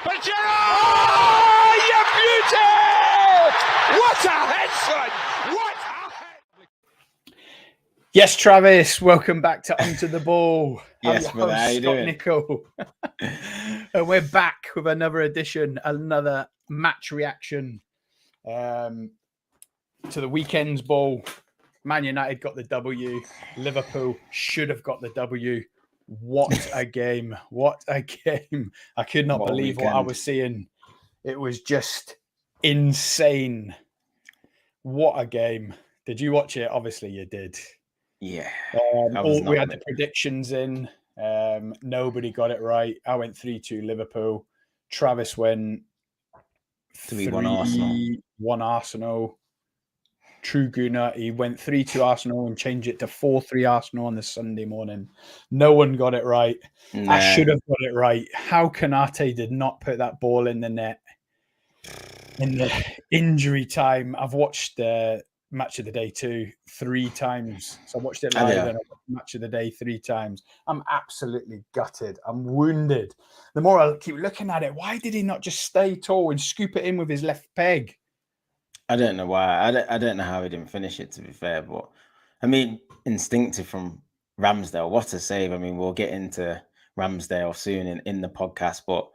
But oh, you beauty! What a head, son! What a head! Yes, Travis, welcome back to Onto the Ball. Yes, brother, how you doing? Nicol. And we're back with another edition, another match reaction to the weekend's ball. Man United got the W. Liverpool should have got the W. What a game. What a game. I could not believe what I was seeing. It was just insane. What a game. Did you watch it? Obviously you did. Yeah. We had the predictions in. Nobody got it right. I went 3-2 Liverpool. Travis went 3-1 Arsenal. 1 Arsenal. True Gunnar, he went 3-2 Arsenal and changed it to 4-3 Arsenal on the Sunday morning. No one got it right. Nah. I should have got it right. How Kanate did not put that ball in the net in the injury time. I've watched Match of the Day 3 times. So I watched it live and I watched Match of the Day 3 times. I'm absolutely gutted. I'm wounded. The more I keep looking at it, why did he not just stay tall and scoop it in with his left peg? I don't know why. I don't know how he didn't finish it, to be fair. But, I mean, instinctive from Ramsdale. What a save. I mean, we'll get into Ramsdale soon in the podcast. But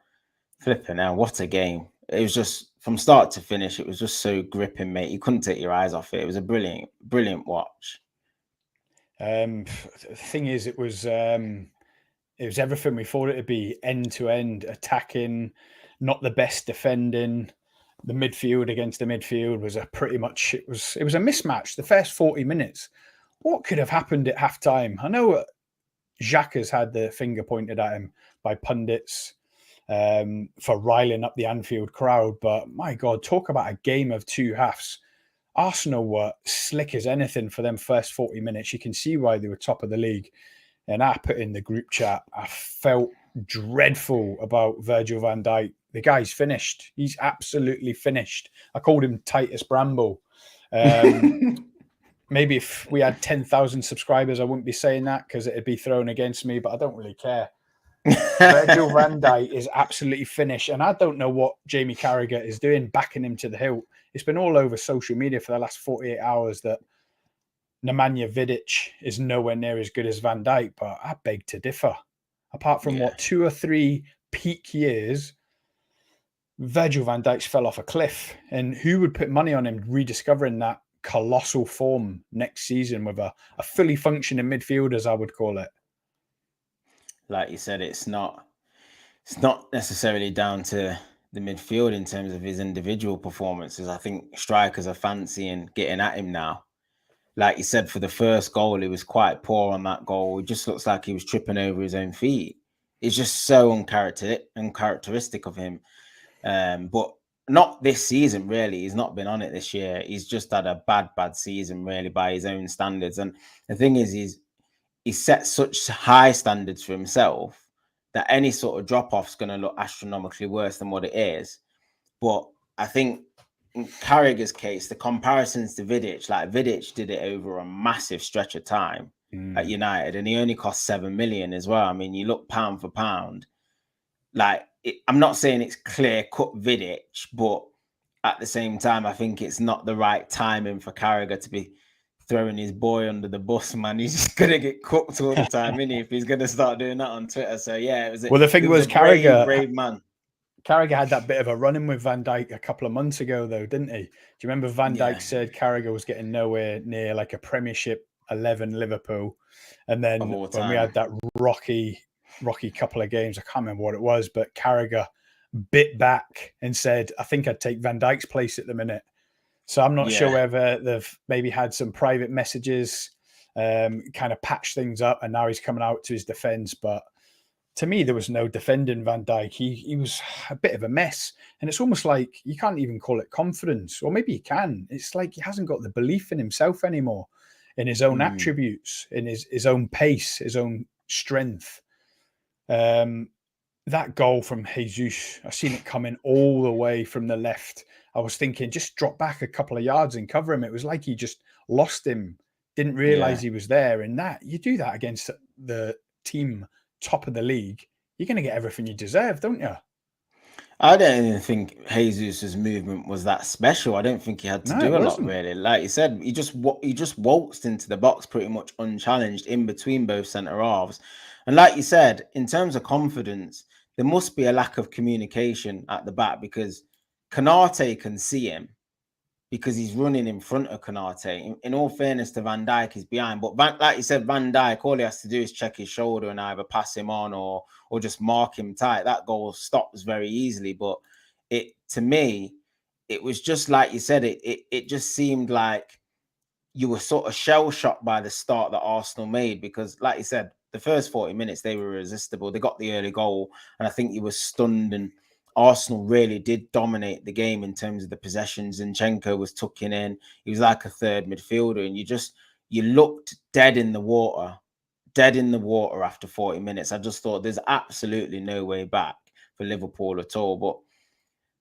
flipping now, what a game. It was just, from start to finish, it was just so gripping, mate. You couldn't take your eyes off it. It was a brilliant, brilliant watch. The thing is, it was everything we thought it would be. End to end, attacking, not the best defending. The midfield against the midfield was it was a mismatch. The first 40 minutes, what could have happened at halftime? I know Xhaka's had the finger pointed at him by pundits for riling up the Anfield crowd, but my God, talk about a game of two halves. Arsenal were slick as anything for them first 40 minutes. You can see why they were top of the league. And I put in the group chat, I felt dreadful about Virgil van Dijk. The guy's finished. He's absolutely finished. I called him Titus Bramble. Maybe if we had 10,000 subscribers, I wouldn't be saying that because it'd be thrown against me, but I don't really care. Virgil van Dijk is absolutely finished. And I don't know what Jamie Carragher is doing, backing him to the hilt. It's been all over social media for the last 48 hours that Nemanja Vidic is nowhere near as good as Van Dijk, but I beg to differ. Apart from 2 or 3 peak years, Virgil van Dijk's fell off a cliff. And who would put money on him rediscovering that colossal form next season with a fully functioning midfield, as I would call it? Like you said, it's not necessarily down to the midfield in terms of his individual performances. I think strikers are fancying getting at him now. Like you said, for the first goal, he was quite poor on that goal. It just looks like he was tripping over his own feet. It's just so uncharacteristic of him. But not this season, really. He's not been on it this year. He's just had a bad season, really, by his own standards. And the thing is, he's set such high standards for himself that any sort of drop-off is going to look astronomically worse than what it is. But I think in Carragher's case, the comparisons to Vidic, like Vidic did it over a massive stretch of time at United, and he only cost 7 million as well. I mean, you look pound for pound, like I'm not saying it's clear-cut Vidic, but at the same time, I think it's not the right timing for Carragher to be throwing his boy under the bus, man. He's just going to get cooked all the time, isn't he, if he's going to start doing that on Twitter. So, yeah, it was the thing was Carragher, brave man. Carragher had that bit of a run-in with Van Dijk a couple of months ago, though, didn't he? Do you remember Van Dijk said Carragher was getting nowhere near like a Premiership 11 Liverpool? And then when we had that rocky couple of games, I can't remember what it was, but Carragher bit back and said, I think I'd take Van Dijk's place at the minute. So I'm not sure whether they've maybe had some private messages, kind of patch things up, and now he's coming out to his defense. But to me, there was no defending Van Dijk. He was a bit of a mess. And it's almost like you can't even call it confidence, or maybe you can. It's like he hasn't got the belief in himself anymore, in his own attributes, in his own pace, his own strength. That goal from Jesus, I seen it coming all the way from the left. I was thinking, just drop back a couple of yards and cover him. It was like he just lost him, didn't realize he was there. And that you do that against the team top of the league, you're going to get everything you deserve, don't you? I don't even think Jesus's movement was that special. I don't think he had to No, it do a lot wasn't. really. Like you said, he just waltzed into the box pretty much unchallenged in between both centre halves. And like you said, in terms of confidence, there must be a lack of communication at the back because Kanate can see him because he's running in front of Kanate. In all fairness to Van Dijk, he's behind. But like you said, Van Dijk, all he has to do is check his shoulder and either pass him on or just mark him tight. That goal stops very easily. But to me, it was just like you said, it just seemed like you were sort of shell-shocked by the start that Arsenal made because, like you said, the first 40 minutes, they were irresistible. They got the early goal, and I think you were stunned, and Arsenal really did dominate the game in terms of the possessions. Zinchenko was tucking in. He was like a third midfielder, and you looked dead in the water after 40 minutes. I just thought there's absolutely no way back for Liverpool at all. But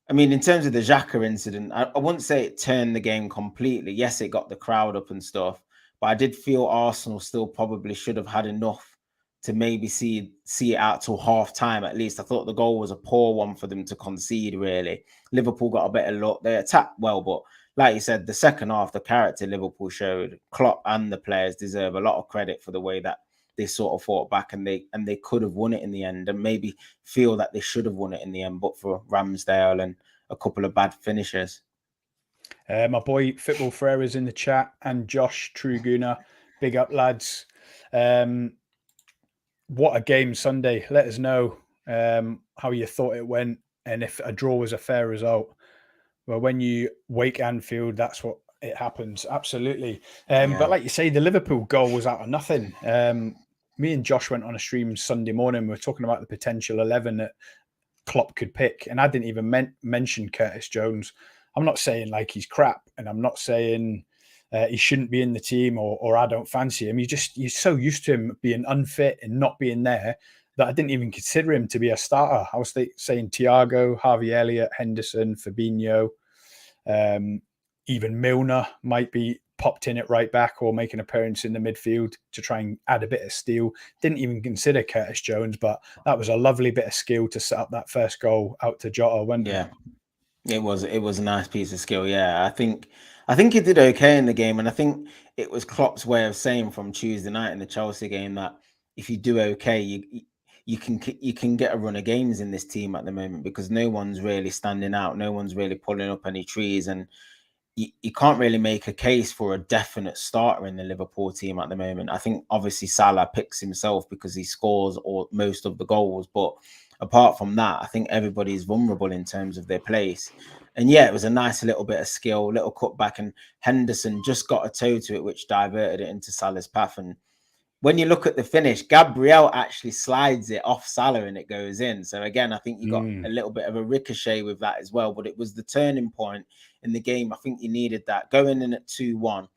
I mean, in terms of the Xhaka incident, I wouldn't say it turned the game completely. Yes, it got the crowd up and stuff, but I did feel Arsenal still probably should have had enough to maybe see it out till half time at least. I thought the goal was a poor one for them to concede, really. Liverpool got a better look. They attacked well, but like you said, the second half, the character Liverpool showed, Klopp and the players deserve a lot of credit for the way that they sort of fought back and they could have won it in the end and maybe feel that they should have won it in the end, but for Ramsdale and a couple of bad finishes. My boy Football Ferreira's in the chat and Josh Truguna. Big up, lads. What a game Sunday. Let us know how you thought it went and if a draw was a fair result. Well, when you wake Anfield, that's what it happens. Absolutely. But like you say, the Liverpool goal was out of nothing. Me and Josh went on a stream Sunday morning. We were talking about the potential 11 that Klopp could pick. And I didn't even mention Curtis Jones. I'm not saying like he's crap. And I'm not saying he shouldn't be in the team or I don't fancy him. You're so used to him being unfit and not being there that I didn't even consider him to be a starter. I was saying Thiago, Harvey Elliott, Henderson, Fabinho, even Milner might be popped in at right back or make an appearance in the midfield to try and add a bit of steel. Didn't even consider Curtis Jones, but that was a lovely bit of skill to set up that first goal out to Jota, wasn't it? Yeah, it was a nice piece of skill. Yeah, I think he did okay in the game, and I think it was Klopp's way of saying from Tuesday night in the Chelsea game that if you do okay, you can get a run of games in this team at the moment because no one's really standing out, no one's really pulling up any trees, and you can't really make a case for a definite starter in the Liverpool team at the moment. I think obviously Salah picks himself because he scores most of the goals, but apart from that, I think everybody's vulnerable in terms of their place. And yeah, it was a nice little bit of skill, little cutback, and Henderson just got a toe to it, which diverted it into Salah's path. And when you look at the finish, Gabriel actually slides it off Salah and it goes in. So again, I think you got a little bit of a ricochet with that as well. But it was the turning point in the game. I think you needed that. Going in at 2-1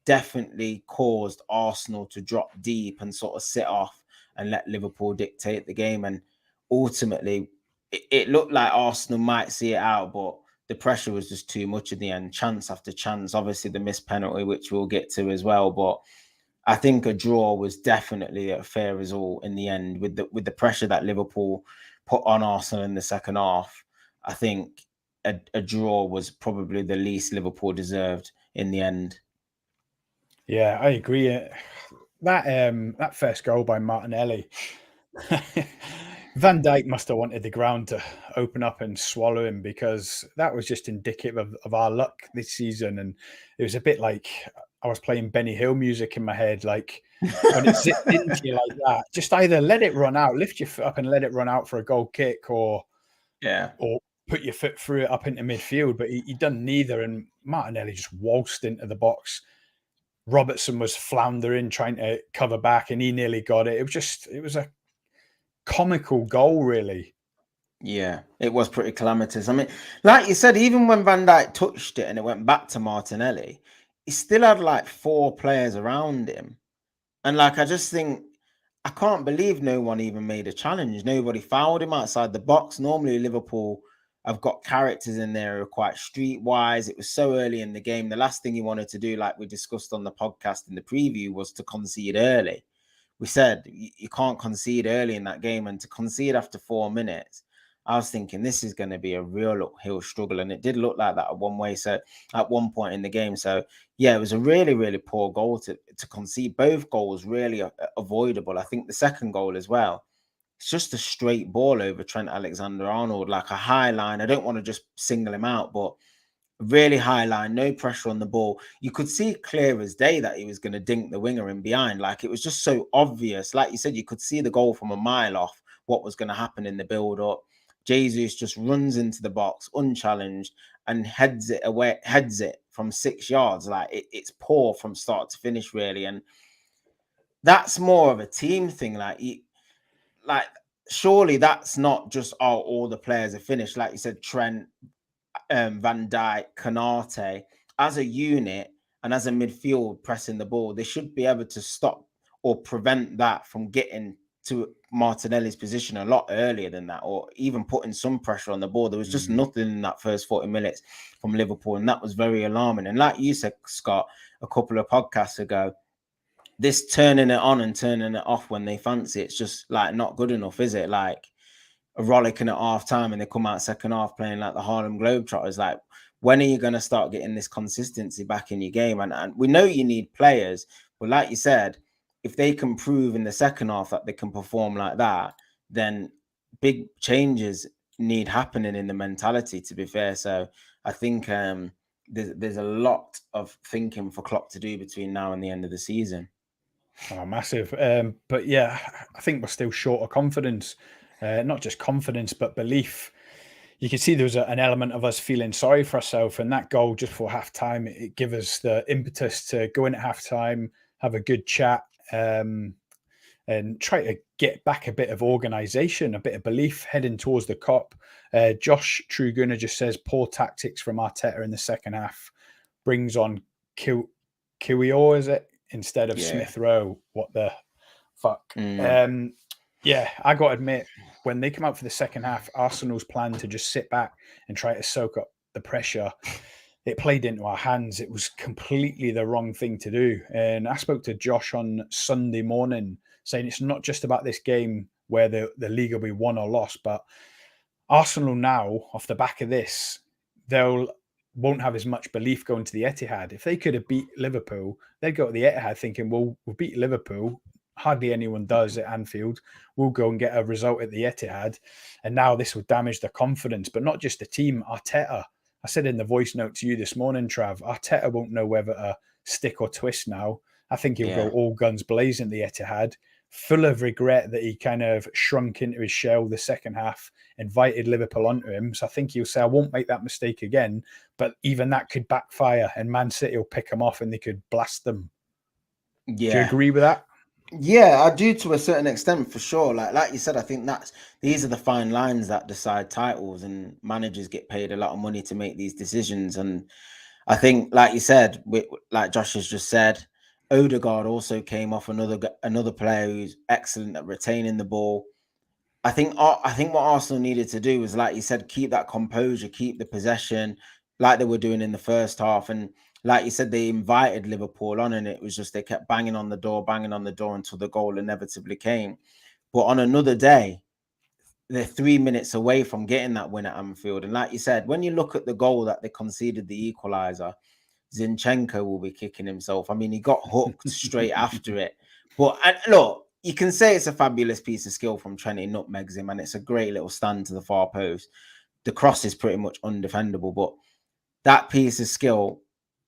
definitely caused Arsenal to drop deep and sort of sit off and let Liverpool dictate the game. And ultimately, it looked like Arsenal might see it out, but the pressure was just too much in the end. Chance after chance. Obviously, the missed penalty, which we'll get to as well. But I think a draw was definitely a fair result in the end with the pressure that Liverpool put on Arsenal in the second half. I think a draw was probably the least Liverpool deserved in the end. Yeah, I agree. That first goal by Martinelli, Van Dijk must have wanted the ground to open up and swallow him because that was just indicative of our luck this season. And it was a bit like I was playing Benny Hill music in my head. Like when it zipped into you like that, just either let it run out, lift your foot up and let it run out for a goal kick or put your foot through it up into midfield. But he done neither. And Martinelli just waltzed into the box. Robertson was floundering, trying to cover back, and he nearly got it. It was a comical goal, really. Yeah, it was pretty calamitous. I mean, like you said, even when Van Dijk touched it and it went back to Martinelli, he still had like 4 players around him. And like, I just think, I can't believe no one even made a challenge. Nobody fouled him outside the box. Normally, Liverpool have got characters in there who are quite streetwise. It was so early in the game. The last thing he wanted to do, like we discussed on the podcast in the preview, was to concede early. We said you can't concede early in that game, and to concede after 4 minutes, I was thinking this is going to be a real uphill struggle, and it did look like that at one point in the game. So yeah, it was a really, really poor goal to concede. Both goals really avoidable. I think the second goal as well. It's just a straight ball over Trent Alexander-Arnold, like a high line. I don't want to just single him out, but really high line, no pressure on the ball. You could see clear as day that he was going to dink the winger in behind. Like, it was just so obvious. Like you said, you could see the goal from a mile off, what was going to happen in the build-up. Jesus just runs into the box unchallenged and heads it from 6 yards. Like, it's poor from start to finish, really. And that's more of a team thing. Like surely that's not just all the players are finished. Like you said, Trent, Van Dijk, Kanate, as a unit and as a midfield pressing the ball, they should be able to stop or prevent that from getting to Martinelli's position a lot earlier than that, or even putting some pressure on the ball. There was just nothing in that first 40 minutes from Liverpool, and that was very alarming. And like you said, Scott, a couple of podcasts ago, this turning it on and turning it off when they fancy it's just like not good enough, is it? Like a rollicking at half time and they come out second half playing like the Harlem Globetrotters. Like, when are you going to start getting this consistency back in your game? And we know you need players, but like you said, if they can prove in the second half that they can perform like that, then big changes need happening in the mentality, to be fair. So I think there's a lot of thinking for Klopp to do between now and the end of the season. Oh, massive. But yeah, I think we're still short of confidence. Not just confidence, but belief. You can see there was an element of us feeling sorry for ourselves, and that goal just before half-time, it gave us the impetus to go in at half-time, have a good chat, and try to get back a bit of organisation, a bit of belief heading towards the Kop. Josh Trugunner just says, poor tactics from Arteta in the second half. Brings on Kiwior, is it? Instead of Smith Rowe. What the fuck? Yeah, I got to admit, when they come out for the second half, Arsenal's plan to just sit back and try to soak up the pressure, it played into our hands. It was completely the wrong thing to do. And I spoke to Josh on Sunday morning saying it's not just about this game where the league will be won or lost, but Arsenal now, off the back of this, won't have as much belief going to the Etihad. If they could have beat Liverpool, they'd go to the Etihad thinking, well, we'll beat Liverpool. Hardly anyone does at Anfield. We'll go and get a result at the Etihad. And now this will damage the confidence, but not just the team, Arteta. I said in the voice note to you this morning, Trav, Arteta won't know whether to stick or twist now. I think he'll go all guns blazing at the Etihad, full of regret that he kind of shrunk into his shell the second half, invited Liverpool onto him. So I think he'll say, I won't make that mistake again. But even that could backfire and Man City will pick them off and they could blast them. Yeah. Do you agree with that? Yeah, I do to a certain extent, for sure. Like you said, I think these are the fine lines that decide titles, and managers get paid a lot of money to make these decisions. And I think, like you said, like Josh has just said, Odegaard also came off another player who's excellent at retaining the ball. I think what Arsenal needed to do was, like you said, keep that composure, keep the possession, like they were doing in the first half. And like you said, they invited Liverpool on, and it was just they kept banging on the door until the goal inevitably came. But on another day, they're 3 minutes away from getting that win at Anfield. And like you said, when you look at the goal that they conceded, the equaliser, Zinchenko will be kicking himself. I mean, he got hooked straight after it. But look, you can say it's a fabulous piece of skill from Trent. He nutmegs him, and it's a great little stand to the far post. The cross is pretty much undefendable, but that piece of skill,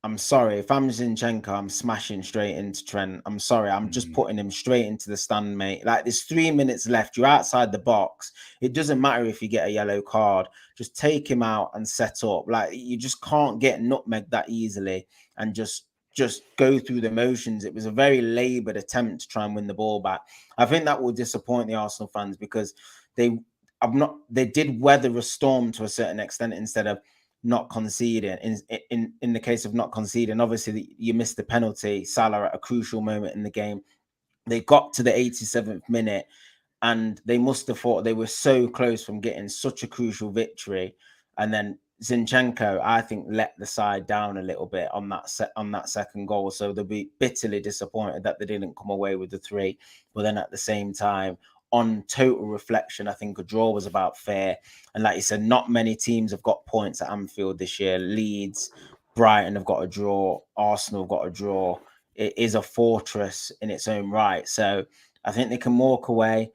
I'm sorry, if I'm Zinchenko, I'm smashing straight into Trent. I'm sorry, I'm just putting him straight into the stand, mate. Like, there's 3 minutes left. You're outside the box. It doesn't matter if you get a yellow card. Just take him out and set up. Like, you just can't get nutmegged that easily and just go through the motions. It was a very laboured attempt to try and win the ball back. I think that will disappoint the Arsenal fans because they did weather a storm to a certain extent instead of not conceding. In the case of not conceding, obviously you missed the penalty, Salah, at a crucial moment in the game. They got to the 87th minute and they must have thought they were so close from getting such a crucial victory, and then Zinchenko, I think, let the side down a little bit on that second goal. So they'll be bitterly disappointed that they didn't come away with the 3. But then at the same time, on total reflection, I think a draw was about fair. And like you said, not many teams have got points at Anfield this year. Leeds, Brighton have got a draw. Arsenal have got a draw. It is a fortress in its own right. So I think they can walk away.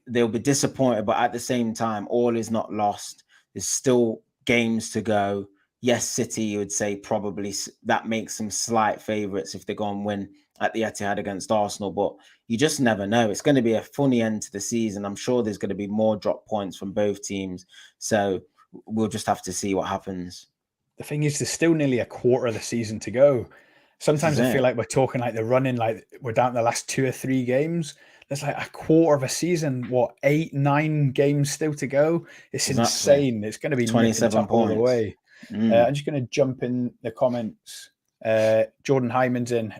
They'll be disappointed, but at the same time, all is not lost. There's still games to go. Yes, City, you would say probably that makes them slight favourites if they go and win at the Etihad against Arsenal, but you just never know. It's going to be a funny end to the season. I'm sure there's going to be more drop points from both teams. So we'll just have to see what happens. The thing is, there's still nearly a quarter of the season to go. Sometimes I feel like we're talking like they're running, like we're down to the last 2 or 3 games. There's like a quarter of a season, what, 8, 9 games still to go? It's insane. It's going to be 27 points all the way. I'm just going to jump in the comments. Jordan Hyman's in.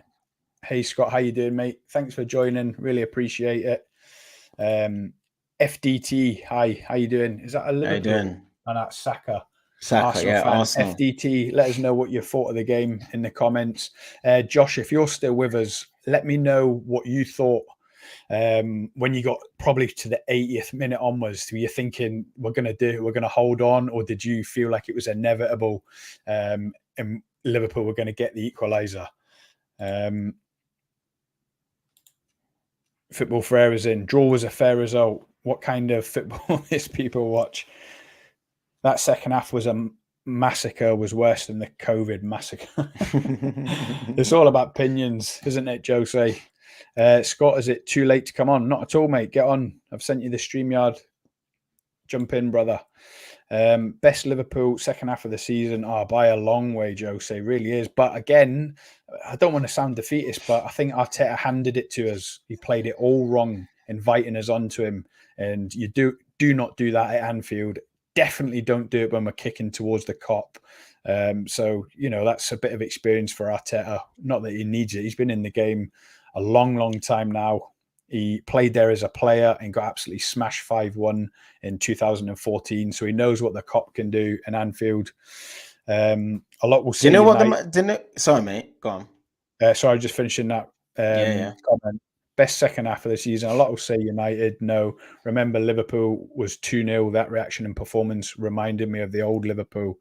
Hey, Scott, how you doing, mate? Thanks for joining. Really appreciate it. FDT, hi, how you doing? Is that a Liverpool? How you doing? And that's Saka. Arsenal, yeah, fan. Arsenal. FDT, let us know what you thought of the game in the comments. Josh, if you're still with us, let me know what you thought when you got probably to the 80th minute onwards. Were you thinking we're going to hold on, or did you feel like it was inevitable and Liverpool were going to get the equaliser? Football Frere is in. Draw was a fair result. What kind of football is people watch? That second half was a massacre, was worse than the COVID massacre. It's all about opinions, isn't it, Jose? Scott, is it too late to come on? Not at all, mate. Get on. I've sent you the StreamYard. Jump in, brother. Best Liverpool second half of the season. By a long way, Jose, really is. But again, I don't want to sound defeatist, but I think Arteta handed it to us. He played it all wrong, inviting us onto him. And you do not do that at Anfield. Definitely don't do it when we're kicking towards the Kop. So, that's a bit of experience for Arteta. Not that he needs it. He's been in the game a long, long time now. He played there as a player and got absolutely smashed 5-1 in 2014. So he knows what the Kop can do in Anfield. A lot will see. Do you know what sorry, mate. Go on. Sorry, just finishing that comment. Best second half of the season. A lot will say United. No. Remember, Liverpool was 2-0. That reaction and performance reminded me of the old Liverpool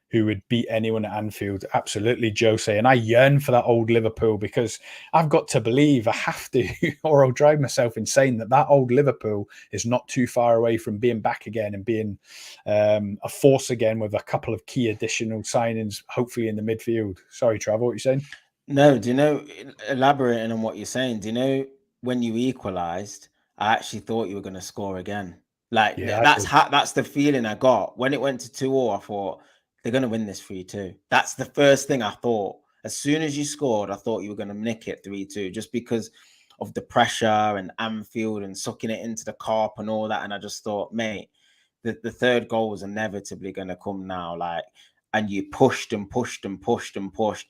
who would beat anyone at Anfield. Absolutely, Jose. And I yearn for that old Liverpool because I've got to believe, I have to, or I'll drive myself insane, that old Liverpool is not too far away from being back again and being a force again with a couple of key additional signings, hopefully in the midfield. Sorry, Trav, what are you saying? No, do you know, elaborating on what you're saying, do you know when you equalised, I actually thought you were going to score again. Like, that's the feeling I got. When it went to 2-0, I thought, they're going to win this 3-2. That's the first thing I thought. As soon as you scored, I thought you were going to nick it 3-2, just because of the pressure and Anfield and sucking it into the Kop and all that. And I just thought, mate, the third goal was inevitably going to come now. Like, and you pushed and pushed and pushed and pushed.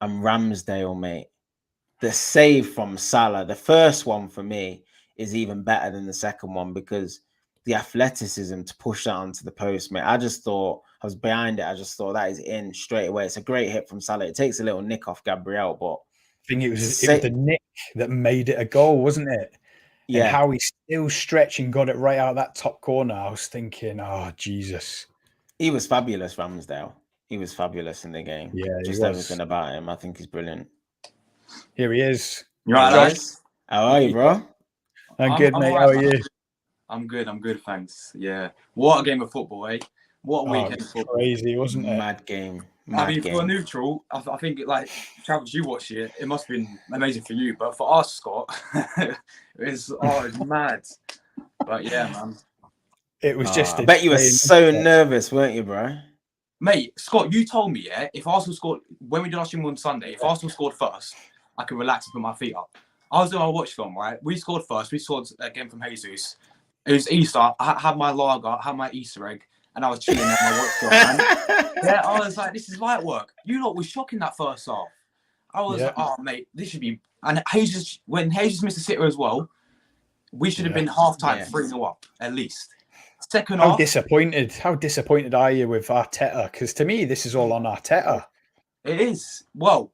And Ramsdale, mate, the save from Salah, the first one for me is even better than the second one because the athleticism to push that onto the post, mate. I just thought, I was behind it. I just thought that is in straight away. It's a great hit from Salah. It takes a little nick off Gabriel, but I think it was the nick that made it a goal, wasn't it? Yeah. And how he still stretched and got it right out of that top corner. I was thinking, oh, Jesus. He was fabulous, Ramsdale. He was fabulous in the game. Yeah, just everything about him. I think he's brilliant. Here he is. You right, guys? How are you, bro? I'm good, mate. How are you? I'm good, thanks. Yeah. What a game of football, eh? What a weekend of football. Crazy, wasn't it? Mad game. For a neutral, I think, like, Travis, you watched it. It must have been amazing for you. But for us, Scott, it's mad. But yeah, man. It was just... I bet you were so nervous, weren't you, bro? Mate, Scott, you told me, if Arsenal scored, when we did our stream on Sunday, if Arsenal scored first, I could relax and put my feet up. I was doing our watch film, right? We scored first. We scored again from Jesus. It was Easter. I had my lager, I had my Easter egg, and I was chilling at my watch film, man. Yeah, I was like, this is light work. You lot was shocking that first half. I was like, oh, mate, this should be... And when Jesus missed a sitter as well, we should have been half-time 3-0 up, at least. Second half. How disappointed are you with Arteta? Because to me, this is all on Arteta. It is. Well,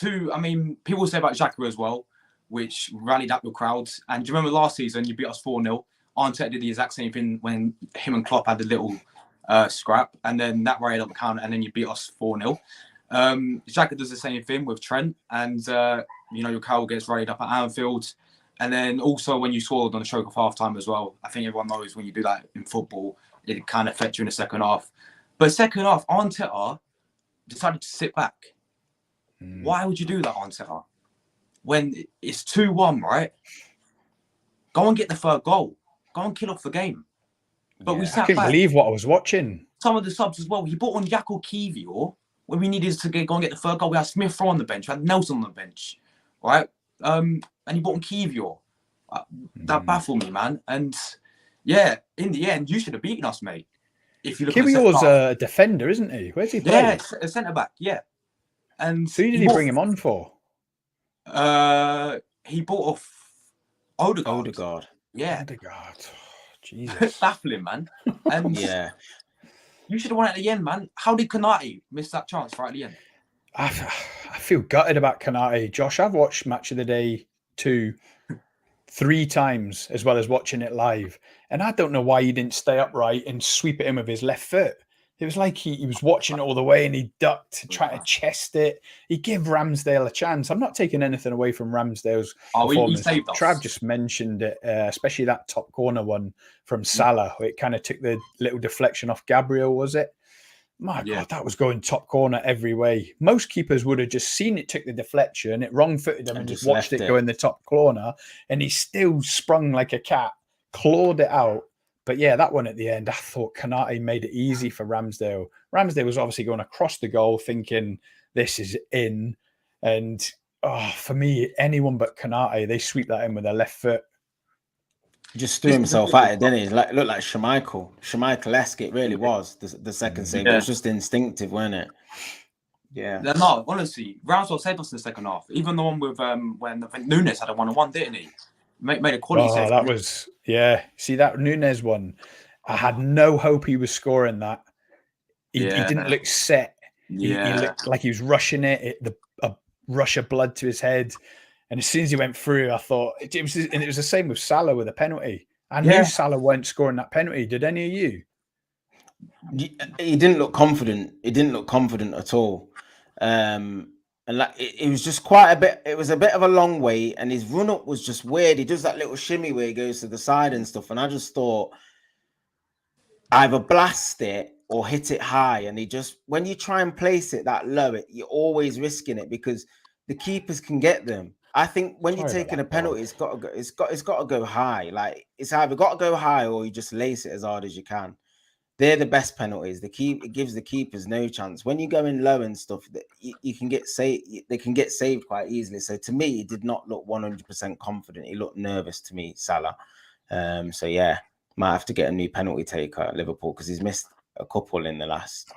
people say about Xhaka as well. which rallied up the crowds. And do you remember last season you beat us 4-0? Arteta did the exact same thing when him and Klopp had the little scrap, and then that rallied up the count, and then you beat us 4-0. Xhaka does the same thing with Trent, and your crowd gets rallied up at Anfield. And then also when you scored on the stroke of half time as well, I think everyone knows when you do that in football, it kind of affects you in the second half. But second half, Arteta decided to sit back. Why would you do that, Arteta? When it's 2-1, right? Go and get the third goal. Go and kill off the game. But we sat back. I couldn't believe what I was watching. Some of the subs as well. He brought on Jaco Kiwior when we needed to go and get the third goal. We had Smith Rowe on the bench. We had Nelson on the bench, right? And he brought on Kiwior. That baffled me, man. And yeah, in the end, you should have beaten us, mate. If you look Kiwior's a defender, isn't he? Where's he playing? Yeah, a centre back. Yeah. And so who did he bring him on for? He bought off Odegaard. Yeah. Odegaard. Jesus. Baffling, man. And yeah. You should have won at the end, man. How did Konate miss that chance right at the end? I feel gutted about Konate. Josh, I've watched Match of the Day 2 3 times, as well as watching it live. And I don't know why he didn't stay upright and sweep it in with his left foot. It was like he was watching it all the way and he ducked to try to chest it. He gave Ramsdale a chance. I'm not taking anything away from Ramsdale's performance. He saved us. Trav just mentioned it, especially that top corner one from Salah, where it kind of took the little deflection off Gabriel, was it? My God, that was going top corner every way. Most keepers would have just seen it, took the deflection, it wrong-footed him and just watched it go in the top corner. And he still sprung like a cat, clawed it out. But yeah, that one at the end, I thought Konate made it easy for Ramsdale. Ramsdale was obviously going across the goal thinking this is in. And for me, anyone but Konate, they sweep that in with their left foot. He just threw himself at it, didn't he? It looked like Schmeichel-esque, it really was, the second save. Yeah. It was just instinctive, wasn't it? Yeah. No, honestly, Ramsdale saved us in the second half. Even the one with when I think Nunes had a 1-on-1, didn't he? Made a quality save. That was, yeah. See, that Nunes one, I had no hope he was scoring that. He didn't look set. He looked like he was rushing it. A rush of blood to his head. And as soon as he went through, I thought, it was the same with Salah with a penalty. I knew Salah weren't scoring that penalty. Did any of you? He didn't look confident. He didn't look confident at all. And like it was just quite a bit. It was a bit of a long way, and his run up was just weird. He does that little shimmy where he goes to the side and stuff. And I just thought, either blast it or hit it high. And he just, when you try and place it that low, you're always risking it because the keepers can get them. I think when you're taking a penalty, it's got to go high. Like it's either got to go high or you just lace it as hard as you can. They're the best penalties. It gives the keepers no chance. When you go in low and stuff, you can get saved. They can get saved quite easily. So to me, he did not look 100% confident. He looked nervous to me, Salah. So yeah, might have to get a new penalty taker at Liverpool because he's missed a couple in the last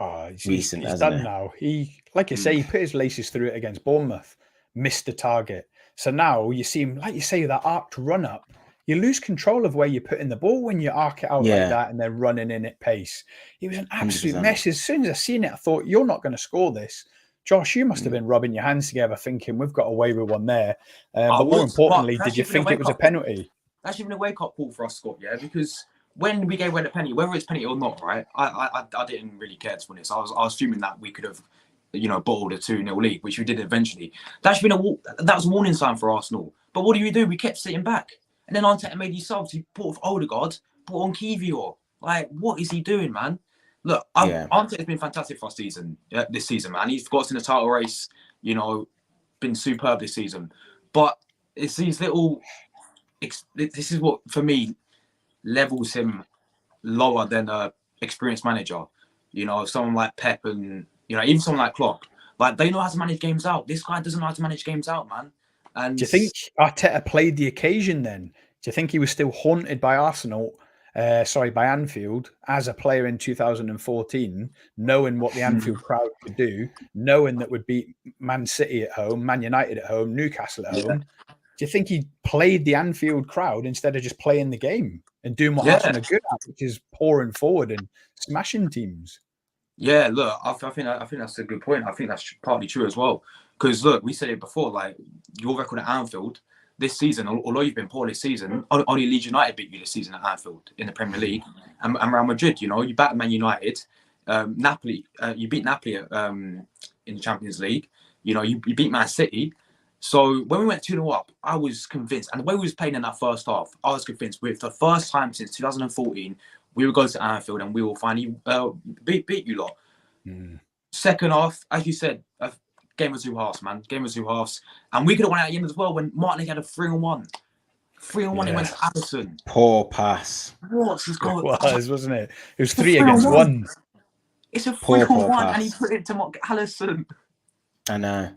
recent. He's done now. He, like you say, he put his laces through it against Bournemouth, missed the target. So now you see him, like you say, that arced run up. You lose control of where you're putting the ball when you arc it out like that and they're running in at pace. It was an absolute 100%. Mess. As soon as I seen it, I thought, you're not going to score this. Josh, you must have been rubbing your hands together thinking, we've got away with one there. But more importantly, did you think it was a penalty? That's even a wake-up call for us, Scott, yeah? Because when we gave away the penalty, whether it's penalty or not, right, I didn't really care, to be honest. I was assuming that we could have, bottled a 2-0 lead, which we did eventually. That was a warning sign for Arsenal. But what do? We kept sitting back. And then Arteta made these subs. He brought off Odegaard, brought on Kiwior. Like, what is he doing, man? Look, Arteta's been fantastic for us this season, man. He's got us in the title race, been superb this season. But it's these little... This is what, for me, levels him lower than an experienced manager. Someone like Pep and, even someone like Klopp. Like, they know how to manage games out. This guy doesn't know how to manage games out, man. And do you think Arteta played the occasion then? Do you think he was still haunted by by Anfield as a player in 2014, knowing what the Anfield crowd could do, knowing that would beat Man City at home, Man United at home, Newcastle at home? Do you think he played the Anfield crowd instead of just playing the game and doing what Arsenal are good at, which is pouring forward and smashing teams? Yeah, look, I think that's a good point. I think that's partly true as well. Because look, we said it before, like your record at Anfield, this season, although you've been poor this season, only Leeds United beat you this season at Anfield in the Premier League, and Real Madrid. You know, you battered Man United, Napoli. You beat Napoli in the Champions League. You know, you beat Man City. So when we went 2-0 up, I was convinced, and the way we was playing in that first half, I was convinced with the first time since 2014, we will go to Anfield and we will finally beat you lot. Second half, as you said, game of two halves, man. Game of two halves. And we could have won at the end as well when Martinelli had a 3-on-1. 3-on-1, it went to Alisson. Poor pass. What's his goal? It was, wasn't it? It was 3 against 1. It's a Poor 3-on-1 and he put it to Alisson. I know.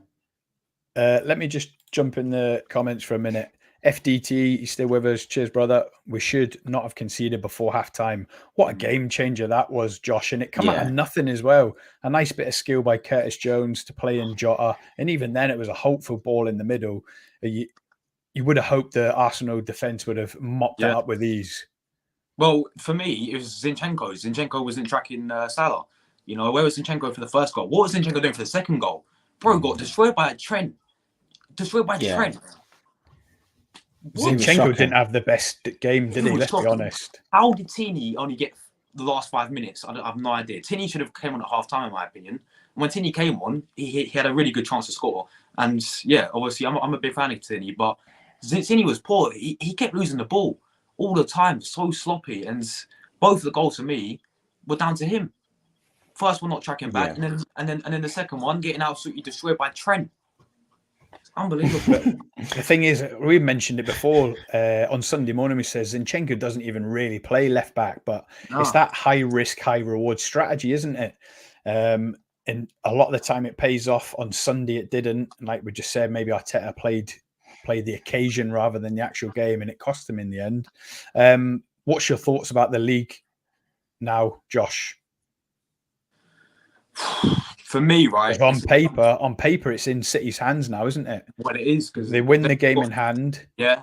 Let me just jump in the comments for a minute. FDT, he's still with us. Cheers, brother. We should not have conceded before halftime. What a game changer that was, Josh. And it come out of nothing as well. A nice bit of skill by Curtis Jones to play in Jota. And even then, it was a hopeful ball in the middle. You would have hoped the Arsenal defence would have mopped it up with ease. Well, for me, it was Zinchenko. Zinchenko wasn't tracking Salah. You know, where was Zinchenko for the first goal? What was Zinchenko doing for the second goal? Bro got destroyed by Trent. Trent. Zinchenko didn't have the best game, did he? Let's be honest. How did Tini only get the last 5 minutes? I have no idea. Tini should have came on at half time, in my opinion. And when Tini came on, he had a really good chance to score. And yeah, obviously, I'm a big fan of Tini, but Tini was poor. He kept losing the ball all the time, so sloppy. And both of the goals for me were down to him. First one not tracking back, and then the second one getting absolutely destroyed by Trent. Unbelievable. The thing is, we mentioned it before on Sunday morning. We said Zinchenko doesn't even really play left back, but it's that high risk, high reward strategy, isn't it? And a lot of the time it pays off. On Sunday it didn't. Like we just said, maybe Arteta played the occasion rather than the actual game, and it cost him in the end. What's your thoughts about the league now, Josh? For me, right? On paper, it's in City's hands now, isn't it? Well, it is because they win the game in hand. Yeah,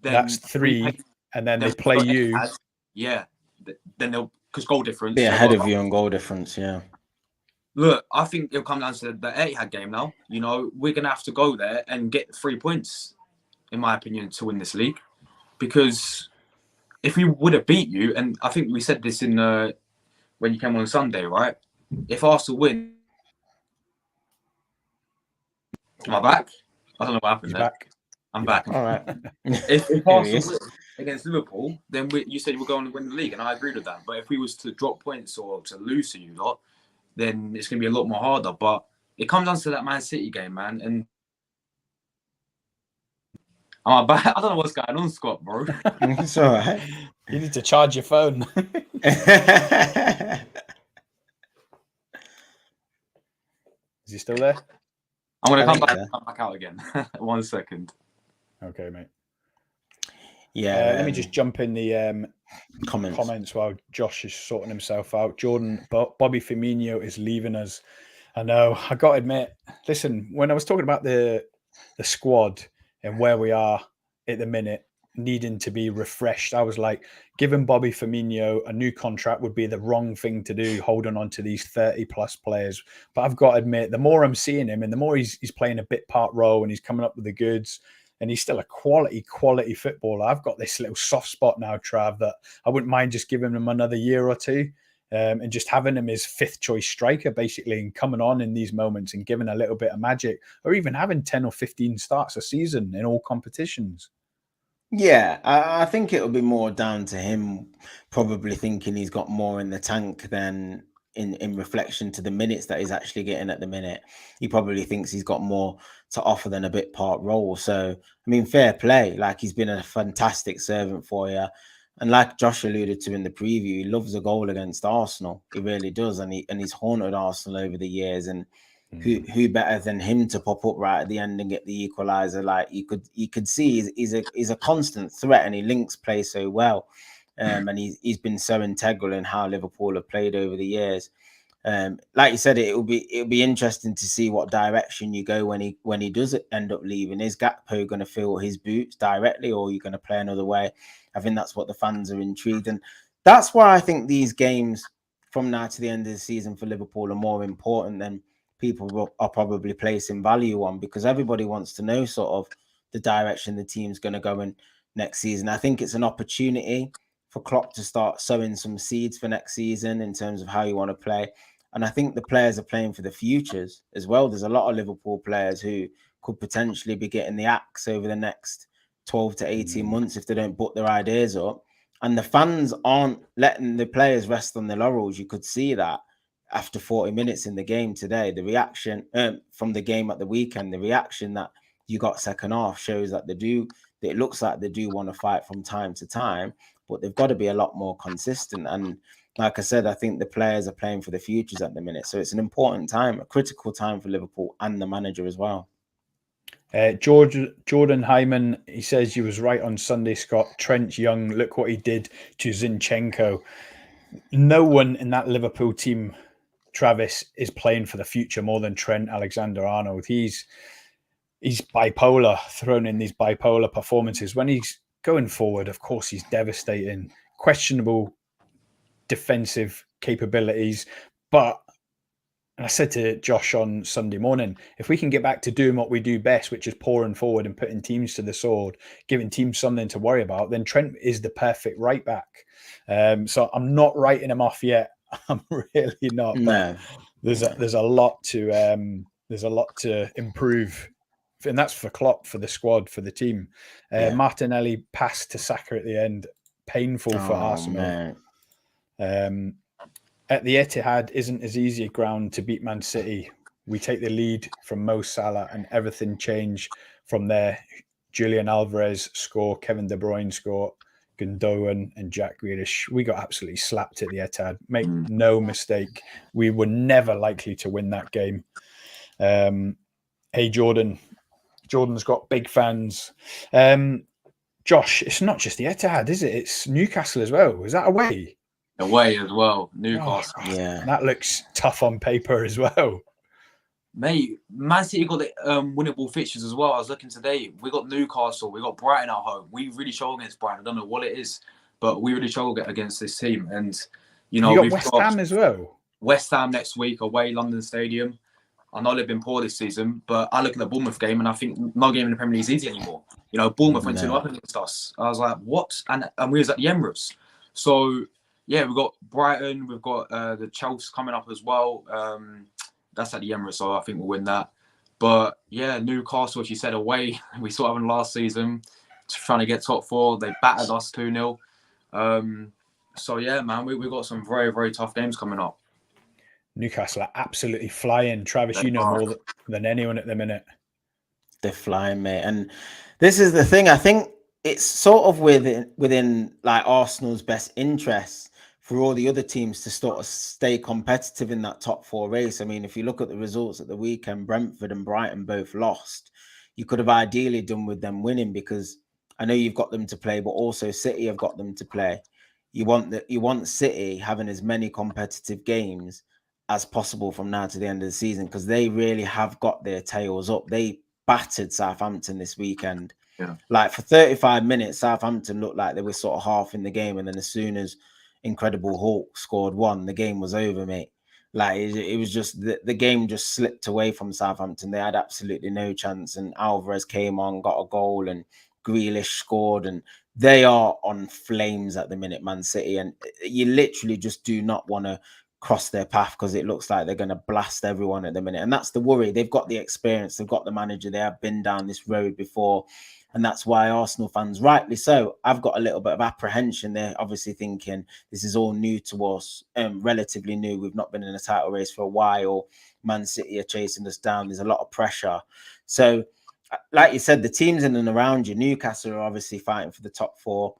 that's 3, and then they play you. Yeah, then they'll because goal difference. Be ahead of you on goal difference. Yeah. Look, I think it'll come down to the Etihad game now. You know, we're gonna have to go there and get 3 points, in my opinion, to win this league. Because if we would have beat you, and I think we said this in when you came on Sunday, right? If Arsenal win. Am I back? I don't know what happened there. I'm back. All right. If Arsenal win against Liverpool, then you said we're going to win the league, and I agreed with that. But if we was to drop points or to lose to you lot, then it's going to be a lot more harder. But it comes down to that Man City game, man. And am I back? I don't know what's going on, Scott, bro. It's all right. You need to charge your phone. Is he still there? I'm going to come back out again. 1 second. Okay, mate. Yeah. Let me just jump in the comments while Josh is sorting himself out. Jordan, Bobby Firmino is leaving us. I know. I got to admit, listen, when I was talking about the squad and where we are at the minute, needing to be refreshed, I was like, giving Bobby Firmino a new contract would be the wrong thing to do, holding on to these 30-plus players. But I've got to admit, the more I'm seeing him and the more he's playing a bit part role and he's coming up with the goods and he's still a quality footballer, I've got this little soft spot now, Trav, that I wouldn't mind just giving him another year or two and just having him as fifth choice striker, basically, and coming on in these moments and giving a little bit of magic, or even having 10 or 15 starts a season in all competitions. Yeah, I think it'll be more down to him probably thinking he's got more in the tank than in reflection to the minutes that he's actually getting at the minute. He probably thinks he's got more to offer than a bit part role. So, I mean, fair play. Like, he's been a fantastic servant for you. And like Josh alluded to in the preview, he loves a goal against Arsenal. He really does. And he's haunted Arsenal over the years. And who better than him to pop up right at the end and get the equalizer? Like, you could see he's a constant threat, and he links play so well. And he's been so integral in how Liverpool have played over the years. Like you said, it'll be interesting to see what direction you go when he does end up leaving. Is Gakpo going to fill his boots directly, or are you going to play another way? I think that's what the fans are intrigued, and that's why I think these games from now to the end of the season for Liverpool are more important than people are probably placing value on, because everybody wants to know sort of the direction the team's going to go in next season. I think it's an opportunity for Klopp to start sowing some seeds for next season in terms of how you want to play. And I think the players are playing for the futures as well. There's a lot of Liverpool players who could potentially be getting the axe over the next 12 to 18 months if they don't put their ideas up. And the fans aren't letting the players rest on their laurels. You could see that after 40 minutes in the game today. The reaction from the game at the weekend, the reaction that you got second half shows that it looks like they do want to fight from time to time, but they've got to be a lot more consistent. And like I said, I think the players are playing for the futures at the minute. So it's an important time, a critical time for Liverpool and the manager as well. Jordan Hyman, he says you was right on Sunday, Scott. Trent Young, look what he did to Zinchenko. No one in that Liverpool team, Travis, is playing for the future more than Trent Alexander-Arnold. He's bipolar, thrown in these bipolar performances. When he's going forward, of course, he's devastating. Questionable defensive capabilities, but and I said to Josh on Sunday morning, if we can get back to doing what we do best, which is pouring forward and putting teams to the sword, giving teams something to worry about, then Trent is the perfect right back. So I'm not writing him off yet. I'm really not. No. There's a lot to improve, and that's for Klopp, for the squad, for the team. Martinelli passed to Saka at the end, painful for Arsenal. At the Etihad isn't as easy a ground to beat Man City. We take the lead from Mo Salah and everything changed from there. Julian Alvarez score, Kevin De Bruyne score, Gundogan and Jack Grealish. We got absolutely slapped at the Etihad. Make no mistake, we were never likely to win that game. Hey, Jordan's got big fans. Josh, it's not just the Etihad, is it? It's Newcastle as well. Is that away? Away as well, Newcastle. Oh, yeah, that looks tough on paper as well. Mate, Man City got the winnable fixtures as well. I was looking today. We got Newcastle, we got Brighton at home. We really struggle against Brighton. I don't know what it is, but we really struggle against this team. And you got West Ham as well. West Ham next week away, London Stadium. I know they've been poor this season, but I look at the Bournemouth game and I think no game in the Premier League is easy anymore. You know, Bournemouth went 2-0 against us. I was like, what? And we was at the Emirates. So yeah, we've got Brighton, we've got the Chelsea coming up as well. That's at the Emirates, so I think we'll win that. But yeah, Newcastle, as you said, away. We saw it happen last season, trying to get top four. They battered us 2-0. So yeah, man, we've got some very, very tough games coming up. Newcastle are absolutely flying. Travis, you know more than anyone at the minute. They're flying, mate. And this is the thing. I think it's sort of within like Arsenal's best interests for all the other teams to sort of stay competitive in that top four race. I mean, if you look at the results at the weekend, Brentford and Brighton both lost. You could have ideally done with them winning, because I know you've got them to play, but also City have got them to play. You want City having as many competitive games as possible from now to the end of the season, because they really have got their tails up. They battered Southampton this weekend. Yeah. Like for 35 minutes, Southampton looked like they were sort of half in the game, and then as soon as Incredible Hulk scored one, the game was over, mate. Like it was just the game just slipped away from Southampton. They had absolutely no chance, and Alvarez came on, got a goal, and Grealish scored, and they are on flames at the minute, Man City, and you literally just do not want to cross their path, because it looks like they're going to blast everyone at the minute. And that's the worry. They've got the experience, they've got the manager, they have been down this road before. And that's why Arsenal fans, rightly so, I've got a little bit of apprehension. They're obviously thinking this is all new to us, relatively new. We've not been in a title race for a while. Man City are chasing us down. There's a lot of pressure. So, like you said, the teams in and around you, Newcastle are obviously fighting for the top four.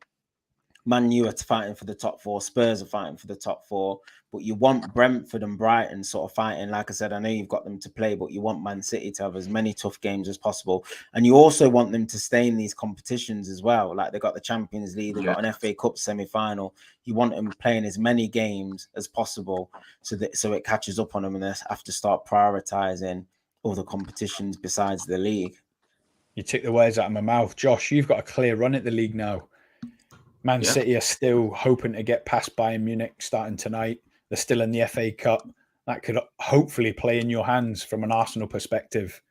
Man U are fighting for the top four. Spurs are fighting for the top four. But you want Brentford and Brighton sort of fighting. Like I said, I know you've got them to play, but you want Man City to have as many tough games as possible. And you also want them to stay in these competitions as well. Like they've got the Champions League, they've got an FA Cup semi-final. You want them playing as many games as possible so it catches up on them, and they have to start prioritising other competitions besides the league. You took the words out of my mouth. Josh, you've got a clear run at the league now. Man City are still hoping to get past Bayern Munich starting tonight. They're still in the FA Cup. That could hopefully play in your hands from an Arsenal perspective.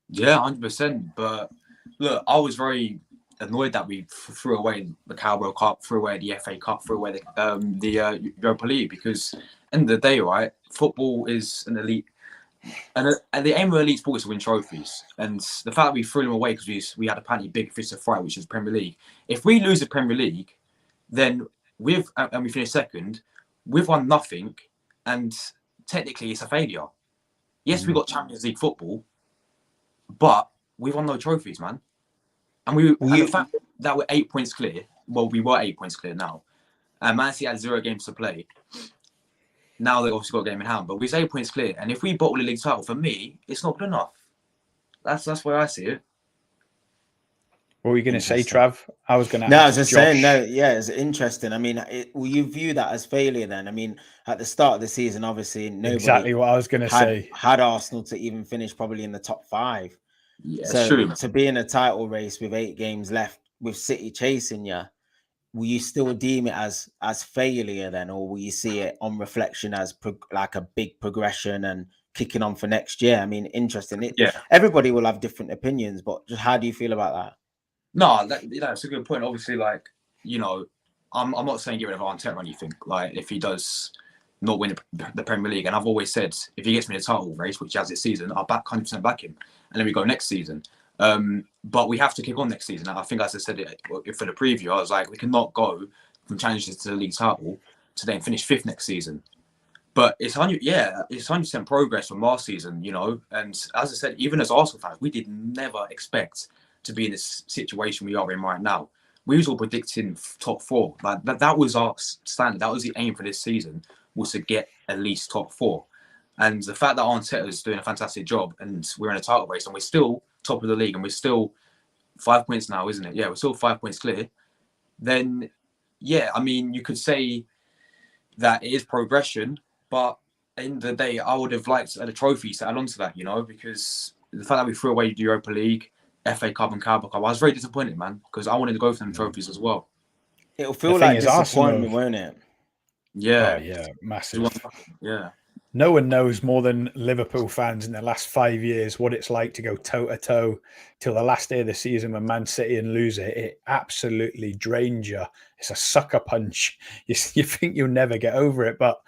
Yeah, 100%. But look, I was very annoyed that we threw away the Carabao Cup, threw away the FA Cup, threw away the Europa League, because end of the day, right, football is an elite, and the aim of elite sport is to win trophies. And the fact that we threw them away because we had apparently big fish to fry, which is Premier League. If we lose the Premier League, then we finish second, we've won nothing, and technically it's a failure. Yes, we got Champions League football, but we've won no trophies, man. And the fact that we're 8 points clear, well, we were 8 points clear now, and Man City had 0 games to play. Now they've obviously got a game in hand, but we're 8 points clear. And if we bottle the league title, for me, it's not good enough. That's where I see it. What were you going to say, Trav? I was going to. No, I was just saying. No, yeah, it's interesting. I mean, will you view that as failure then? I mean, at the start of the season, obviously, nobody exactly what I was going to say. Had Arsenal to even finish probably in the top 5. Yeah, so true. To be in a title race with 8 games left, with City chasing you, will you still deem it as failure then, or will you see it on reflection as like a big progression and kicking on for next year? I mean, interesting. Everybody will have different opinions, but just how do you feel about that? No, that's a good point. Obviously, like, I'm not saying get rid of Arteta or anything. Like, if he does not win the Premier League, and I've always said if he gets me the title race, which he has this season, I'll 100% back him, and then we go next season. But we have to kick on next season. I think, as I said it for the preview, I was like, we cannot go from challenges to the league title to then finish 5th next season. But it's 100% progress from last season, And as I said, even as Arsenal fans, we did never expect to be in this situation we are in right now. We was all predicting top 4. Like that was our standard. That was the aim for this season, was to get at least top 4. And the fact that Arteta is doing a fantastic job, and we're in a title race, and we're still top of the league, and we're still 5 points now, isn't it? Yeah, we're still 5 points clear. Then, yeah, I mean, you could say that it is progression, but at the end of the day, I would have liked a trophy to add on to that, because the fact that we threw away the Europa League, FA Cup and Carabao Cup, I was very disappointed, man, because I wanted to go for them trophies as well. It'll feel like disappointment, won't it? Yeah. Oh, yeah, massive. Yeah. No one knows more than Liverpool fans in the last 5 years what it's like to go toe-to-toe till the last day of the season when Man City and lose it. It absolutely drains you. It's a sucker punch. You think you'll never get over it. But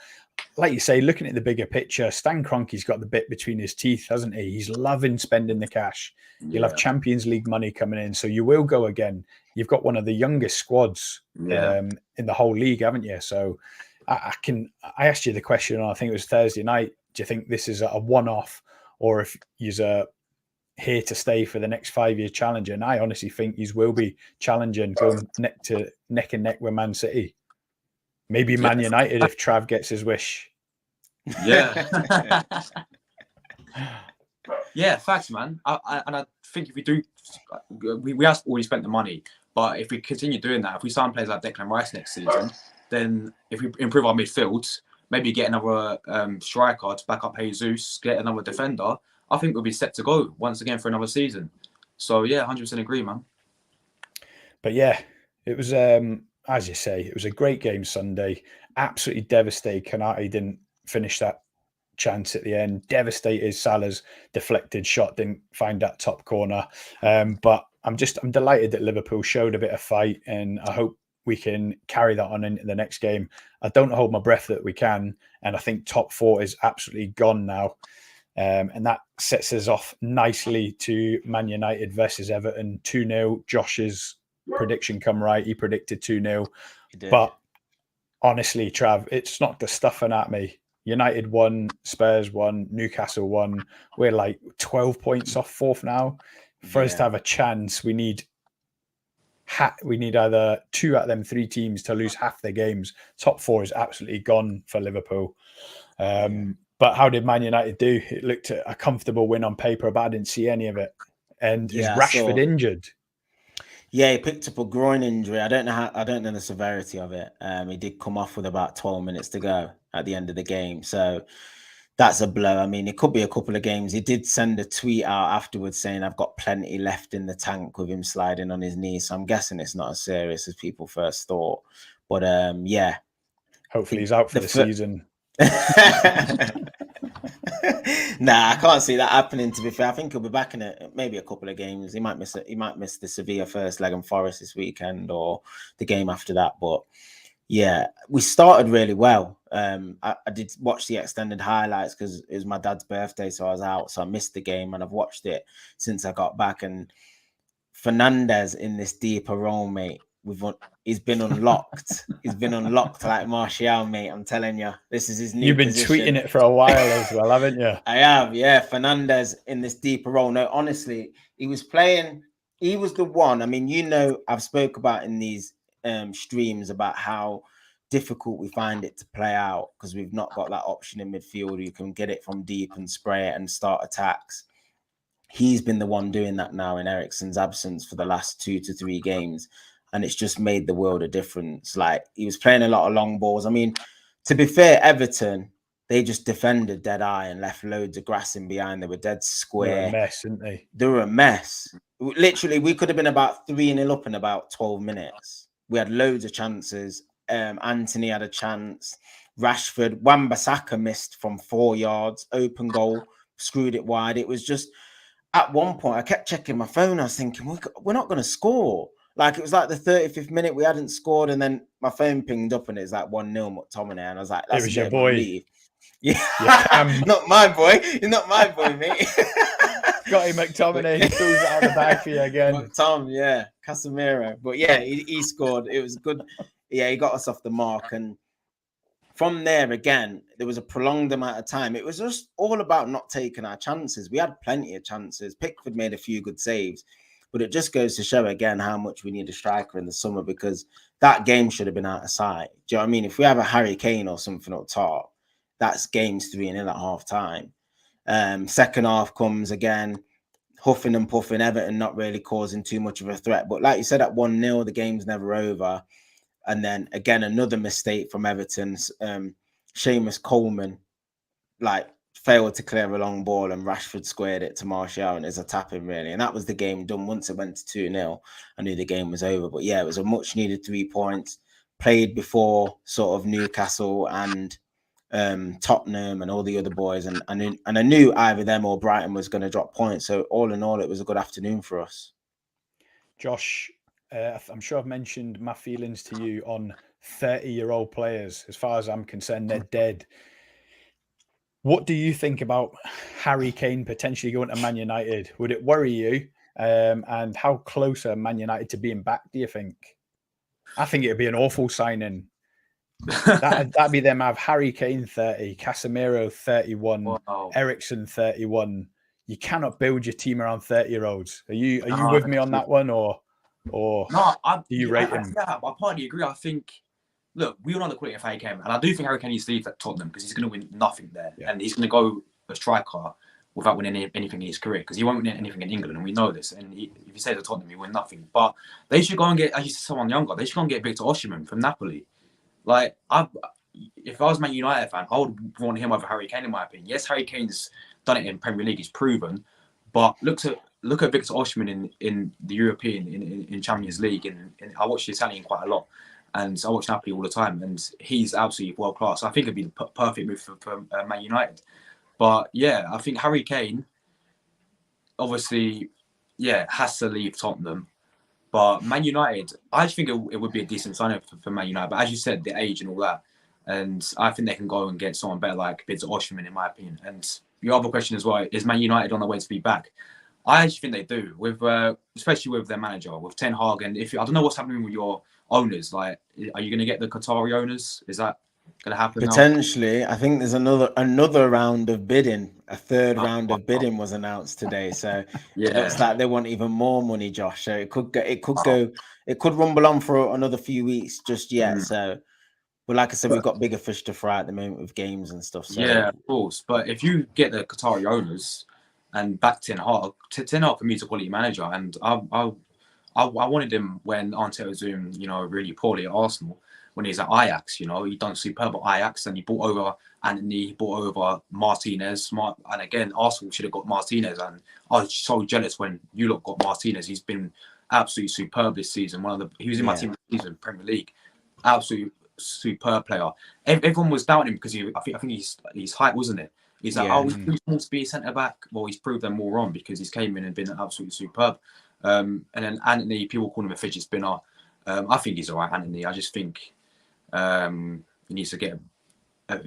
like you say, looking at the bigger picture, Stan Kroenke's got the bit between his teeth, hasn't he? He's loving spending the cash. You'll have Champions League money coming in, so you will go again. You've got one of the youngest squads in the whole league, haven't you? So I asked you the question, I think it was Thursday night. Do you think this is a one-off, or if you're here to stay for the next 5-year challenge? And I honestly think you will be challenging, going neck and neck with Man City. Maybe Man United if Trav gets his wish. Yeah. Yeah, facts, man. I think if we do, we have already spent the money, but if we continue doing that, if we sign players like Declan Rice next season, then if we improve our midfield, maybe get another striker to back up Jesus, get another defender, I think we'll be set to go once again for another season. So yeah, 100% agree, man. But yeah, it was, as you say, it was a great game Sunday. Absolutely devastated Konate didn't finish that chance at the end. Devastated Salah's deflected shot didn't find that top corner. But I'm delighted that Liverpool showed a bit of fight, and I hope we can carry that on into the next game. I don't hold my breath that we can, and I think top 4 is absolutely gone now. And that sets us off nicely to Man United versus Everton, 2-0. Josh's prediction come right. He predicted 2-0. But honestly, Trav, it's not the stuffing at me. United won, Spurs won, Newcastle won. We're like 12 points off 4th now. For us to have a chance, we need either 2 out of them 3 teams to lose half their games. Top 4 is absolutely gone for Liverpool. But how did Man United do? It looked a comfortable win on paper, but I didn't see any of it. And is Rashford injured? Yeah, he picked up a groin injury. I don't know the severity of it. He did come off with about 12 minutes to go at the end of the game. So that's a blow. I mean, it could be a couple of games. He did send a tweet out afterwards saying, I've got plenty left in the tank, with him sliding on his knee. So I'm guessing it's not as serious as people first thought. But yeah. Hopefully he's out for the season. Nah, I can't see that happening. To be fair, I think he'll be back in maybe a couple of games. He might miss it. He might miss the Sevilla first leg and Forest this weekend, or the game after that. But yeah, we started really well. I did watch the extended highlights because it was my dad's birthday, so I was out, so I missed the game, and I've watched it since I got back. And Fernandez in this deeper role, mate. He's been unlocked. He's been unlocked like Martial, mate. I'm telling you, this is his new. You've been position. tweeting it for a while as well, haven't you? I have, yeah. Fernandez in this deeper role. No, honestly, he was playing. He was the one. I mean, you know, I've spoke about in these streams about how difficult we find it to play out because we've not got that option in midfield. You can get it from deep and spray it and start attacks. He's been the one doing that now in Eriksen's absence for the last 2 to 3 games. And it's just made the world a difference. Like, he was playing a lot of long balls. I mean, to be fair, Everton, they just defended dead eye and left loads of grass in behind. They were dead square. They were a mess, didn't they? They were a mess. Literally, we could have been about 3-0 up in about 12 minutes. We had loads of chances. Anthony had a chance. Rashford, Wan-Bissaka missed from 4 yards. Open goal, screwed it wide. It was just, at one point, I kept checking my phone. I was thinking, we're not going to score. Like, it was like the 35th minute, we hadn't scored, and then my phone pinged up, and it's like 1-0 McTominay, and I was like, that's it was your boy. Yeah, not my boy. He's not my boy, mate. Scotty McTominay, he pulls it out of the bag for you again. Tom, yeah, Casemiro. But yeah, he scored. It was good. Yeah, he got us off the mark, and from there, again, there was a prolonged amount of time. It was just all about not taking our chances. We had plenty of chances. Pickford made a few good saves. But it just goes to show again how much we need a striker in the summer, because that game should have been out of sight. Do you know what I mean? If we have a Harry Kane or something up top, that's games 3-0 at half time. Second half comes again, huffing and puffing, Everton not really causing too much of a threat. But like you said, at 1-0, the game's never over. And then again, another mistake from Everton's Seamus Coleman, like, failed to clear a long ball, and Rashford squared it to Martial, and it's a tap-in, really. And that was the game done. Once it went to 2-0, I knew the game was over. But yeah, it was a much-needed 3 points. Played before sort of Newcastle and Tottenham and all the other boys. And I knew either them or Brighton was going to drop points. So all in all, it was a good afternoon for us. Josh, I'm sure I've mentioned my feelings to you on 30-year-old players. As far as I'm concerned, they're dead. What do you think about Harry Kane potentially going to Man United? Would it worry you? And how close are Man United to being back, do you think? I think it would be an awful signing. That'd be them have Harry Kane 30, Casemiro 31, wow. Eriksen 31. You cannot build your team around 30-year-olds. Are you with me on that one, or no? Do you rate him? Yeah, I partly agree. I think, look, we all know the quality of Harry Kane, and I do think Harry Kane needs to leave at Tottenham because he's going to win nothing there, and he's going to go a striker without winning anything in his career, because he won't win anything in England, and we know this. And if he stays at Tottenham, he win nothing. But they should go and get, as you said, someone younger. They should go and get Victor Osimhen from Napoli. Like, if I was a Man United fan, I would want him over Harry Kane, in my opinion. Yes, Harry Kane's done it in Premier League; he's proven. But look at Victor Osimhen in the European, in Champions League, and I watch the Italian quite a lot. And I watch Napoli all the time, and he's absolutely world class. I think it'd be the perfect move for Man United. But yeah, I think Harry Kane, obviously, has to leave Tottenham. But Man United, I just think it would be a decent signing for Man United. But as you said, the age and all that, and I think they can go and get someone better like Victor Osimhen, in my opinion. And your other question as well, is Man United on the way to be back? I actually think they do, with especially with their manager, with Ten Hag. And I don't know what's happening with your owners. Like, are you going to get the Qatari owners? Is that going to happen potentially now? I think there's another round of bidding. A third round of bidding was announced today, so it looks like they want even more money, Josh. So it could rumble on for another few weeks just yet. So, but like I said, we've got bigger fish to fry at the moment with games and stuff. So. Yeah, of course. But if you get the Qatari owners and back Ten Hag for me is a quality manager, and I wanted him when Arteta was doing, really poorly at Arsenal. When he's at Ajax, he done superb at Ajax, and he brought over Anthony, he brought over Martinez. And again, Arsenal should have got Martinez, and I was so jealous when you lot got Martinez. He's been absolutely superb this season. He was in my team this season, Premier League. Absolutely superb player. Everyone was doubting him because I think his height, wasn't it? He's like, oh, he's too small to be a centre back. Well, he's proved them more wrong because he's came in and been absolutely superb. And then Anthony, people call him a fidget spinner. I think he's all right, Anthony. I just think he needs to get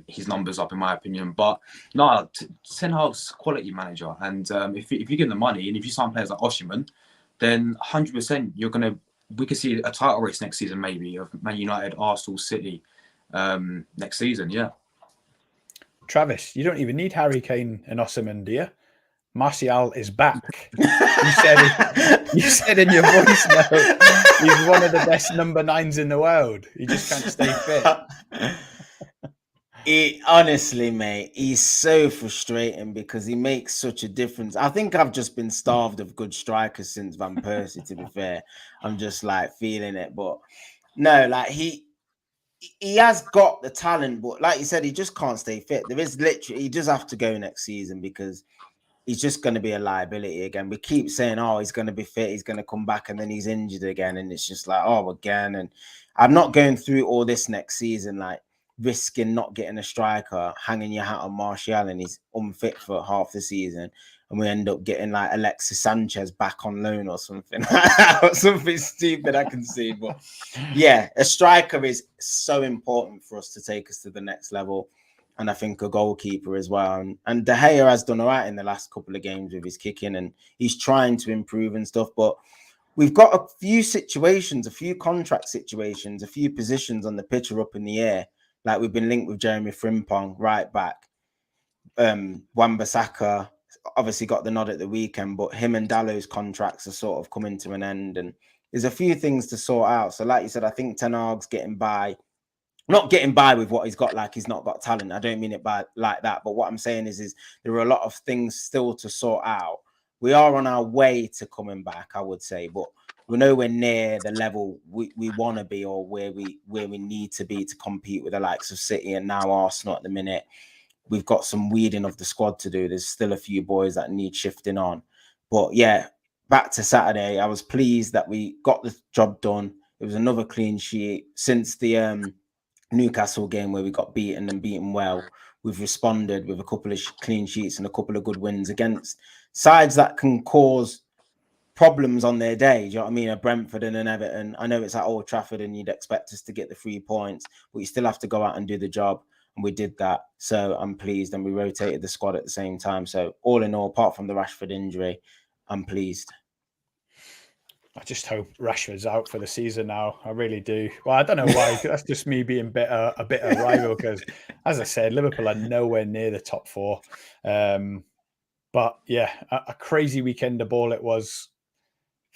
his numbers up, in my opinion. But no, Ten Hag's quality manager, and if you give him the money and if you sign players like Osimhen, then 100% we could see a title race next season, maybe of Man United, Arsenal, City next season. Yeah. Travis, you don't even need Harry Kane and Osimhen, do you? Martial is back. You said in your voice note, he's one of the best number 9s in the world. He just can't stay fit. Honestly, mate, he's so frustrating because he makes such a difference. I think I've just been starved of good strikers since Van Persie, to be fair. I'm just like feeling it. But no, like he has got the talent, but like you said, he just can't stay fit. He does have to go next season because he's just going to be a liability again. We keep saying, oh, he's going to be fit, he's going to come back, and then he's injured again. And it's just like, oh, again. And I'm not going through all this next season, like risking not getting a striker, hanging your hat on Martial, and he's unfit for half the season. And we end up getting like Alexis Sanchez back on loan or something. Something stupid I can see. But yeah, a striker is so important for us to take us to the next level. And I think a goalkeeper as well. And De Gea has done all right in the last couple of games with his kicking, and he's trying to improve and stuff. But we've got a few situations, a few contract situations, a few positions on the pitch are up in the air. Like we've been linked with Jeremy Frimpong, right back. Wan-Bissaka obviously got the nod at the weekend, but him and Dallow's contracts are sort of coming to an end. And there's a few things to sort out. So like you said, I think Ten Hag's getting by. Not getting by with what he's got, like he's not got talent. I don't mean it by like that. But what I'm saying is there are a lot of things still to sort out. We are on our way to coming back, I would say, but we're nowhere near the level we want to be or where we need to be to compete with the likes of City and now Arsenal at the minute. We've got some weeding of the squad to do. There's still a few boys that need shifting on. But yeah, back to Saturday, I was pleased that we got the job done. It was another clean sheet since the Newcastle game where we got beaten and beaten well. We've responded with a couple of clean sheets and a couple of good wins against sides that can cause problems on their day. Do you know what I mean? A Brentford and an Everton. I know it's at Old Trafford and you'd expect us to get the 3 points, but you still have to go out and do the job. And we did that. So I'm pleased. And we rotated the squad at the same time. So all in all, apart from the Rashford injury, I'm pleased. I just hope Rashford's out for the season now. I really do. Well, I don't know why. That's just me being a bitter rival because, as I said, Liverpool are nowhere near the top 4. But yeah, a crazy weekend of ball it was.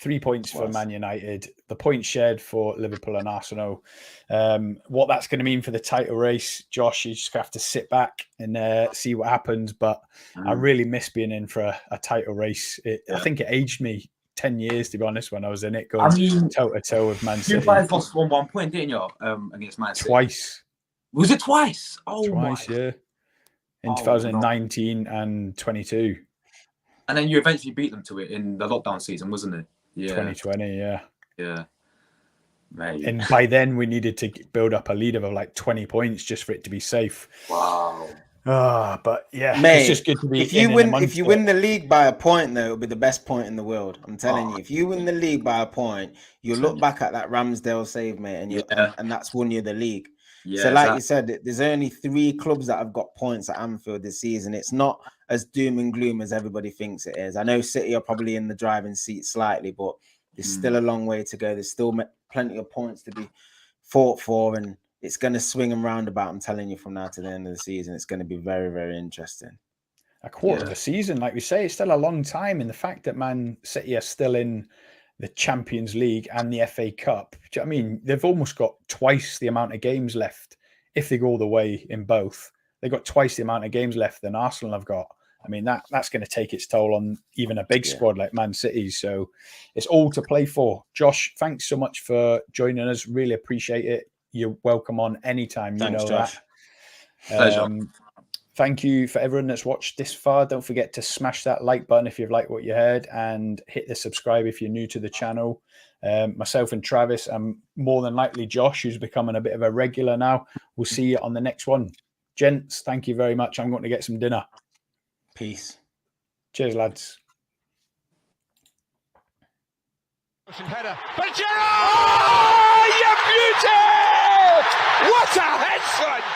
3 points for Man United. The points shared for Liverpool and Arsenal. What that's going to mean for the title race, Josh, you just have to sit back and see what happens. But I really miss being in for a title race. I think it aged me 10 years, to be honest, when I was in it, going toe-to-toe with Man City. You guys lost 1 point, didn't you, against Man City? Twice. Was it twice? Oh, twice, yeah. In 2019 and 22. And then you eventually beat them to it in the lockdown season, wasn't it? Yeah. 2020, yeah. Yeah. Mate. And by then, we needed to build up a lead of like 20 points just for it to be safe. Wow. But yeah, mate, it's just good to be. If you win the league by a point, though, it'll be the best point in the world. I'm telling you, if you win the league by a point, you look back at that Ramsdale save, mate, and that's won you the league. Yeah, so, like you said, there's only 3 clubs that have got points at Anfield this season. It's not as doom and gloom as everybody thinks it is. I know City are probably in the driving seat slightly, but there's still a long way to go. There's still plenty of points to be fought for, and it's going to swing and roundabout. I'm telling you, from now to the end of the season, it's going to be very, very interesting. A quarter of the season, like we say, it's still a long time. And the fact that Man City are still in the Champions League and the FA Cup, do you know what I mean? They've almost got twice the amount of games left. If they go all the way in both, they've got twice the amount of games left than Arsenal have got. I mean, that's going to take its toll on even a big squad like Man City. So it's all to play for. Josh, thanks so much for joining us. Really appreciate it. You're welcome on anytime. Thanks, you know Josh. That. Thank you for everyone that's watched this far. Don't forget to smash that like button if you've liked what you heard, and hit the subscribe if you're new to the channel. Myself and Travis, and more than likely Josh, who's becoming a bit of a regular now. We'll see you on the next one. Gents, thank you very much. I'm going to get some dinner. Peace. Cheers, lads. Header. But Gerrard! Oh, you beauty! What a head, son!